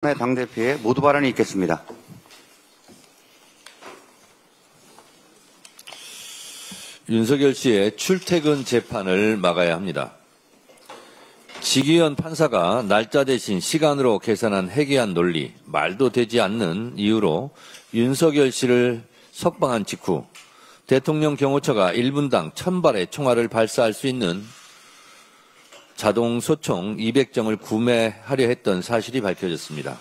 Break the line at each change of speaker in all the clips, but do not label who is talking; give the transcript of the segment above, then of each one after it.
당대표의 모두 발언이 있겠습니다.
윤석열 씨의 출퇴근 재판을 막아야 합니다. 지기현 판사가 날짜 대신 시간으로 계산한 해괴한 논리, 말도 되지 않는 이유로 윤석열 씨를 석방한 직후 대통령 경호처가 1분당 1000발의 총알을 발사할 수 있는 자동 소총 200정을 구매하려 했던 사실이 밝혀졌습니다.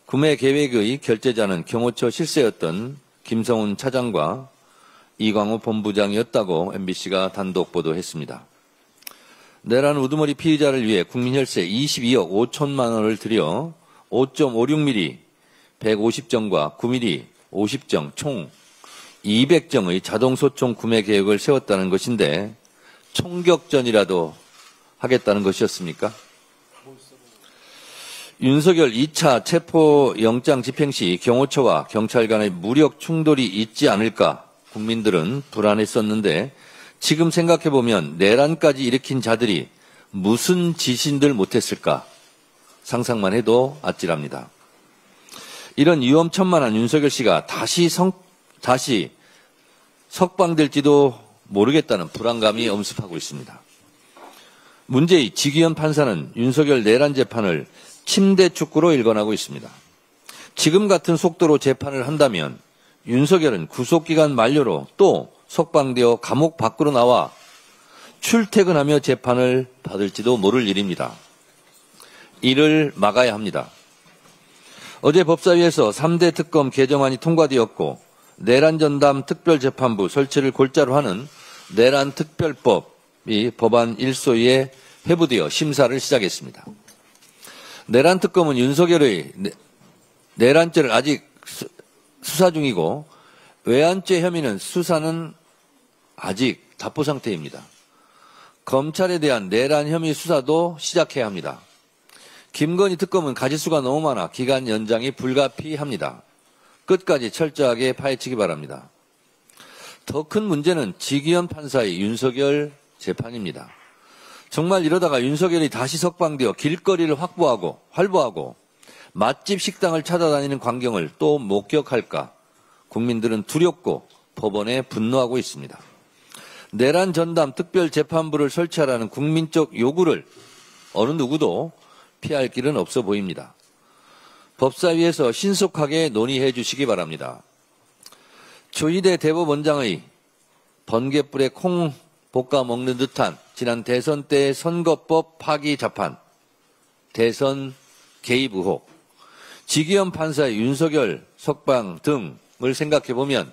구매 계획의 결제자는 경호처 실세였던 김성훈 차장과 이광호 본부장이었다고 MBC가 단독 보도했습니다. 내란 우두머리 피의자를 위해 국민혈세 22억 5천만 원을 들여 5.56mm 150정과 9mm 50정 총 200정의 자동소총 구매 계획을 세웠다는 것인데 총격전이라도 하겠다는 것이었습니까? 윤석열 2차 체포영장 집행 시 경호처와 경찰 간의 무력 충돌이 있지 않을까 국민들은 불안했었는데 지금 생각해보면 내란까지 일으킨 자들이 무슨 지신들 못했을까 상상만 해도 아찔합니다. 이런 위험천만한 윤석열 씨가 다시 석방될지도 모르겠다는 불안감이 엄습하고 있습니다. 문제의 지기현 판사는 윤석열 내란 재판을 침대 축구로 일관하고 있습니다. 지금 같은 속도로 재판을 한다면 윤석열은 구속기간 만료로 또 석방되어 감옥 밖으로 나와 출퇴근하며 재판을 받을지도 모를 일입니다. 이를 막아야 합니다. 어제 법사위에서 3대 특검 개정안이 통과되었고 내란전담 특별재판부 설치를 골자로 하는 내란특별법이 법안 1소위에 회부되어 심사를 시작했습니다. 내란특검은 윤석열의 내란죄를 아직 수사 중이고 외환죄 혐의는 수사는 아직 답보 상태입니다. 검찰에 대한 내란 혐의 수사도 시작해야 합니다. 김건희 특검은 가지수가 너무 많아 기간 연장이 불가피합니다. 끝까지 철저하게 파헤치기 바랍니다. 더 큰 문제는 지기현 판사의 윤석열 재판입니다. 정말 이러다가 윤석열이 다시 석방되어 길거리를 활보하고 맛집 식당을 찾아다니는 광경을 또 목격할까 국민들은 두렵고 법원에 분노하고 있습니다. 내란 전담 특별재판부를 설치하라는 국민적 요구를 어느 누구도 피할 길은 없어 보입니다. 법사위에서 신속하게 논의해 주시기 바랍니다. 조희대 대법원장의 번갯불에 콩 볶아 먹는 듯한 지난 대선 때의 선거법 파기 자판, 대선 개입 의혹, 지기현 판사의 윤석열 석방 등을 생각해보면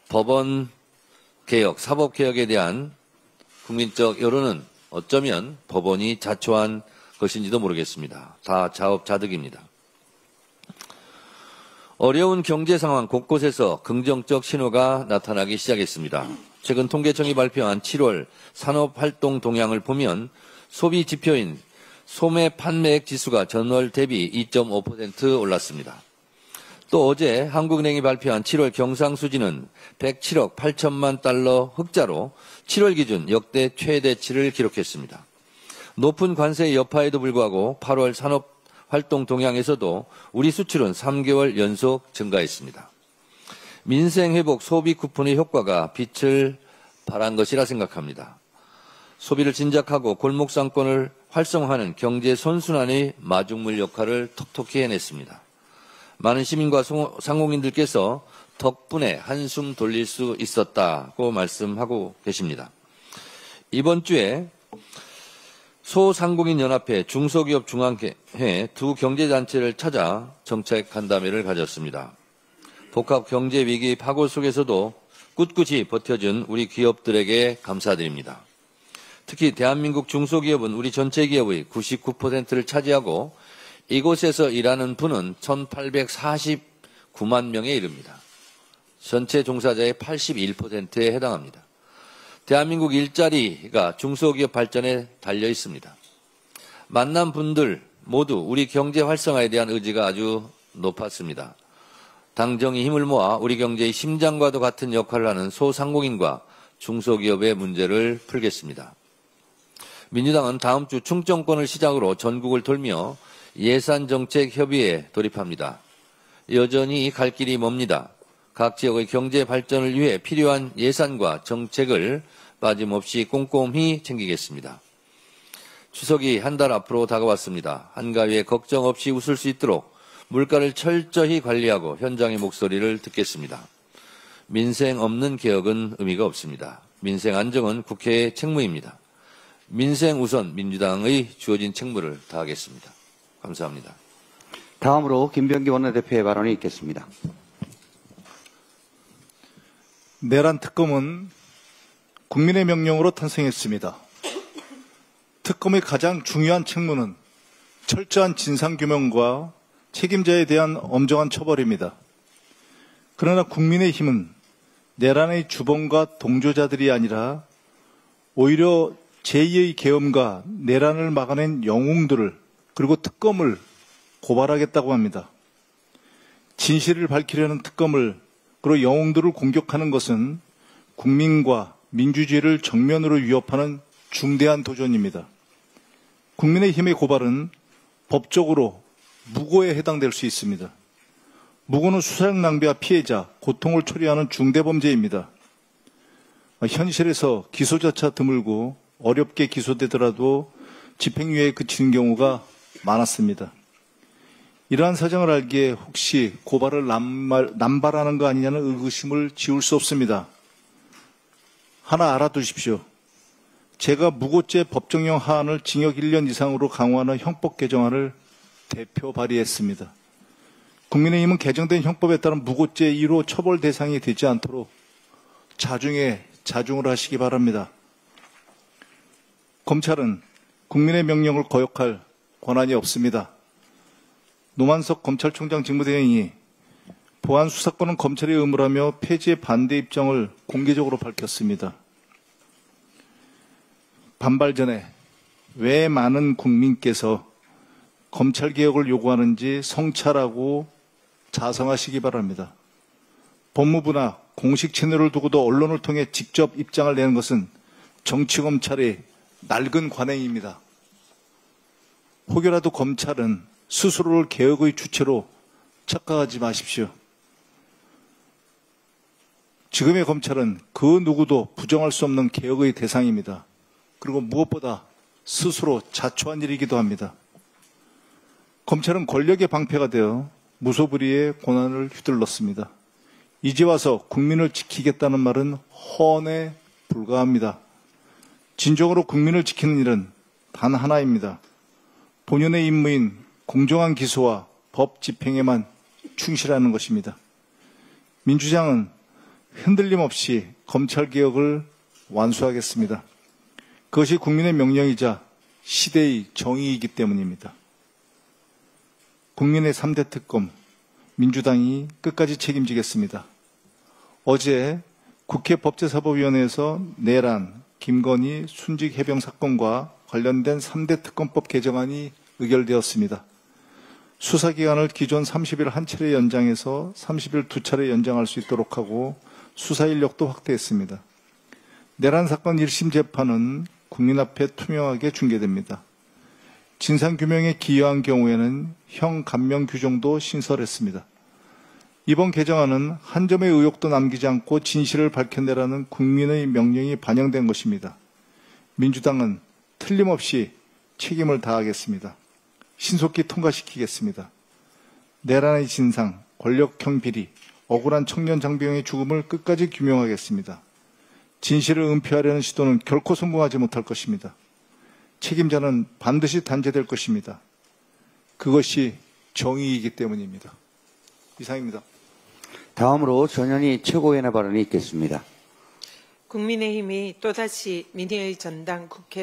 법원 개혁, 사법 개혁에 대한 국민적 여론은 어쩌면 법원이 자초한 것인지도 모르겠습니다. 다 자업자득입니다. 어려운 경제 상황 곳곳에서 긍정적 신호가 나타나기 시작했습니다. 최근 통계청이 발표한 7월 산업활동 동향을 보면 소비 지표인 소매 판매액 지수가 전월 대비 2.5% 올랐습니다. 또 어제 한국은행이 발표한 7월 경상수지는 107억 8천만 달러 흑자로 7월 기준 역대 최대치를 기록했습니다. 높은 관세의 여파에도 불구하고 8월 산업활동 동향에서도 우리 수출은 3개월 연속 증가했습니다. 민생회복 소비 쿠폰의 효과가 빛을 발한 것이라 생각합니다. 소비를 진작하고 골목상권을 활성화하는 경제 선순환의 마중물 역할을 톡톡히 해냈습니다. 많은 시민과 상공인들께서 덕분에 한숨 돌릴 수 있었다고 말씀하고 계십니다. 이번 주에 소상공인연합회 중소기업 중앙회 두 경제단체를 찾아 정책간담회를 가졌습니다. 복합 경제위기 파고 속에서도 꿋꿋이 버텨준 우리 기업들에게 감사드립니다. 특히 대한민국 중소기업은 우리 전체 기업의 99%를 차지하고 이곳에서 일하는 분은 1849만 명에 이릅니다. 전체 종사자의 81%에 해당합니다. 대한민국 일자리가 중소기업 발전에 달려 있습니다. 만난 분들 모두 우리 경제 활성화에 대한 의지가 아주 높았습니다. 당정이 힘을 모아 우리 경제의 심장과도 같은 역할을 하는 소상공인과 중소기업의 문제를 풀겠습니다. 민주당은 다음 주 충청권을 시작으로 전국을 돌며 예산정책 협의에 돌입합니다. 여전히 갈 길이 멉니다. 각 지역의 경제 발전을 위해 필요한 예산과 정책을 빠짐없이 꼼꼼히 챙기겠습니다. 추석이 한 달 앞으로 다가왔습니다. 한가위에 걱정 없이 웃을 수 있도록 물가를 철저히 관리하고 현장의 목소리를 듣겠습니다. 민생 없는 개혁은 의미가 없습니다. 민생 안정은 국회의 책무입니다. 민생 우선 민주당의 주어진 책무를 다하겠습니다. 감사합니다.
다음으로 김병기 원내대표의 발언이 있겠습니다.
내란 특검은 국민의 명령으로 탄생했습니다. 특검의 가장 중요한 책무는 철저한 진상규명과 책임자에 대한 엄정한 처벌입니다. 그러나 국민의힘은 내란의 주범과 동조자들이 아니라 오히려 제2의 계엄과 내란을 막아낸 영웅들을 그리고 특검을 고발하겠다고 합니다. 진실을 밝히려는 특검을 그리고 영웅들을 공격하는 것은 국민과 민주주의를 정면으로 위협하는 중대한 도전입니다. 국민의힘의 고발은 법적으로 무고에 해당될 수 있습니다. 무고는 수사력 낭비와 피해자, 고통을 초래하는 중대범죄입니다. 현실에서 기소조차 드물고 어렵게 기소되더라도 집행유예에 그치는 경우가 많았습니다. 이러한 사정을 알기에 혹시 고발을 남발하는 거 아니냐는 의구심을 지울 수 없습니다. 하나 알아두십시오. 제가 무고죄 법정형 하한을 징역 1년 이상으로 강화하는 형법 개정안을 대표 발의했습니다. 국민의힘은 개정된 형법에 따른 무고죄 1호 처벌 대상이 되지 않도록 자중에 자중을 하시기 바랍니다. 검찰은 국민의 명령을 거역할 권한이 없습니다. 노만석 검찰총장 직무대행이 보안 수사권은 검찰의 의무라며 폐지에 반대 입장을 공개적으로 밝혔습니다. 반발 전에 왜 많은 국민께서 검찰개혁을 요구하는지 성찰하고 자성하시기 바랍니다. 법무부나 공식 채널을 두고도 언론을 통해 직접 입장을 내는 것은 정치검찰의 낡은 관행입니다. 혹여라도 검찰은 스스로를 개혁의 주체로 착각하지 마십시오. 지금의 검찰은 그 누구도 부정할 수 없는 개혁의 대상입니다. 그리고 무엇보다 스스로 자초한 일이기도 합니다. 검찰은 권력의 방패가 되어 무소불위의 권한을 휘둘렀습니다. 이제 와서 국민을 지키겠다는 말은 헌에 불과합니다. 진정으로 국민을 지키는 일은 단 하나입니다. 본연의 임무인 공정한 기소와 법 집행에만 충실하는 것입니다. 민주당은 흔들림 없이 검찰개혁을 완수하겠습니다. 그것이 국민의 명령이자 시대의 정의이기 때문입니다. 국민의 3대 특검, 민주당이 끝까지 책임지겠습니다. 어제 국회 법제사법위원회에서 내란, 김건희 순직 해병 사건과 관련된 3대 특검법 개정안이 의결되었습니다. 수사기간을 기존 30일 한 차례 연장해서 30일 두 차례 연장할 수 있도록 하고 수사 인력도 확대했습니다. 내란 사건 1심 재판은 국민 앞에 투명하게 중계됩니다. 진상규명에 기여한 경우에는 형 감면 규정도 신설했습니다. 이번 개정안은 한 점의 의혹도 남기지 않고 진실을 밝혀내라는 국민의 명령이 반영된 것입니다. 민주당은 틀림없이 책임을 다하겠습니다. 신속히 통과시키겠습니다. 내란의 진상, 권력형 비리, 억울한 청년 장병의 죽음을 끝까지 규명하겠습니다. 진실을 은폐하려는 시도는 결코 성공하지 못할 것입니다. 책임자는 반드시 단죄될 것입니다. 그것이 정의이기 때문입니다. 이상입니다.
다음으로 전현희 최고위원의 발언이 있겠습니다.
국민의힘이 또다시 민의의 전당 국회